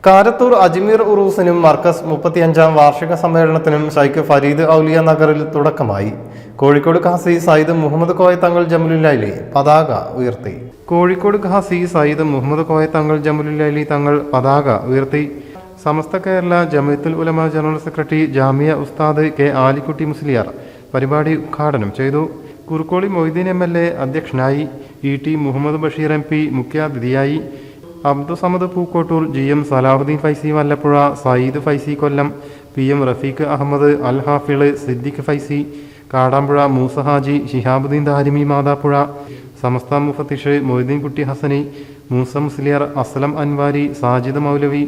കാരത്തൂർ അജ്മീർ ഉറൂസിനും മർക്കസ് 35-ാം വാർഷിക സമ്മേളനത്തിനും ഷൈഖ് ഫരീദ് ഔലിയ നഗറിൽ തുടക്കമായി. കോഴിക്കോട് ഖാസി സയ്യിദ് മുഹമ്മദ് കോയ തങ്ങൾ ജമലുല്ലൈലി പതാക ഉയർത്തി. കോഴിക്കോട് ഖാസി സയ്യിദ് മുഹമ്മദ് കോയ തങ്ങൾ ജമലുല്ലൈലി തങ്ങൾ പതാക ഉയർത്തി. സമസ്ത കേരള ജമഅത്തുൽ ഉലമ ജനറൽ സെക്രട്ടറി ജാമിയ ഉസ്താദ് കെ ആലിക്കുട്ടി മുസ്ലിയാർ പരിപാടി ഉദ്ഘാടനം ചെയ്തു. കുറുക്കോളി മൊയ്തീൻ MLA അധ്യക്ഷനായി. ET മുഹമ്മദ് ബഷീർ MP മുഖ്യാതിഥിയായി. അബ്ദുസമദ് പൂക്കോട്ടൂർ, GM സലാഹുദ്ദീൻ ഫൈസി വല്ലപ്പുഴ, സയ്യിദ് ഫൈസി കൊല്ലം, PM റഫീഖ് അഹമ്മദ്, അൽ ഹാഫിള് സിദ്ദിഖ് ഫൈസി, കാടാമ്പുഴ മൂസ ഹാജി, ശിഹാബുദ്ദീൻ ദാരിമി മാതാപ്പുഴ, സമസ്ത മുഫത്തിഷ് മൊയ്തീൻ കുട്ടി ഹസനി, മൂസ മുസ്ലിയാർ, അസ്ലം അൻവാരി, സാജിദ് മൗലവി,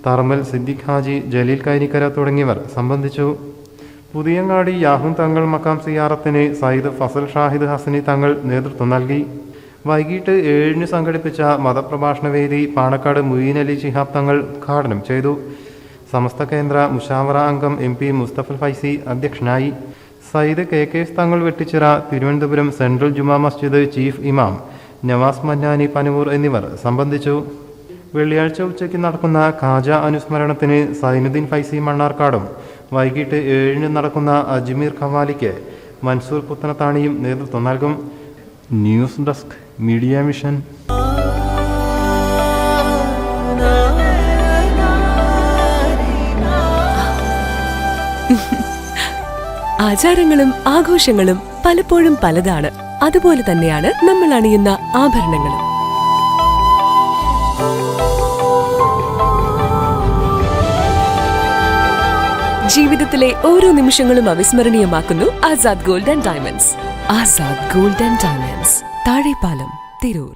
തർമൽ സിദ്ദിഖ് ഹാജി, ജലീൽ കൈനിക്കര തുടങ്ങിയവർ സംബന്ധിച്ചു. പുതിയങ്ങാടി യാഹുൻ തങ്ങൾ മക്കാം സിയാറത്തിന് സയ്യിദ് ഫസൽ ഷാഹിദ് ഹസനി തങ്ങൾ നേതൃത്വം നൽകി. വൈകിട്ട് 7-ന് സംഘടിപ്പിച്ച മതപ്രഭാഷണ വേദി പാണക്കാട് മുഈൻ അലി ശിഹാബ് തങ്ങൾ ഉദ്ഘാടനം ചെയ്തു. സമസ്ത കേന്ദ്ര മുഷാവറ അംഗം MP മുസ്തഫൽ ഫൈസി അധ്യക്ഷനായി. സയ്യിദ് KK തങ്ങൾ വെട്ടിച്ചിറ, തിരുവനന്തപുരം സെൻട്രൽ ജുമാ മസ്ജിദ് ചീഫ് ഇമാം നവാസ് മന്നാനി പനവൂർ എന്നിവർ സംബന്ധിച്ചു. വെള്ളിയാഴ്ച ഉച്ചയ്ക്ക് നടക്കുന്ന ഖാജ അനുസ്മരണത്തിന് സൈനുദ്ദീൻ ഫൈസി മണ്ണാർക്കാടും വൈകിട്ട് 7-ന് നടക്കുന്ന അജ്മീർ ഖവാലിക്ക് മൻസൂർ പുത്തനത്താണിയും നേതൃത്വം നൽകും. News desk media mission. ആചാരങ്ങളും ആഘോഷങ്ങളും പലപ്പോഴും പലതാണ്. അതുപോലെ തന്നെയാണ് നമ്മൾ അണിയുന്ന ആഭരണങ്ങളും. ജീവിതത്തിലെ ഓരോ നിമിഷങ്ങളും അവിസ്മരണീയമാക്കുന്നു Azad gold and diamonds. Azad gold and diamonds, Thazhepalam, Tirur.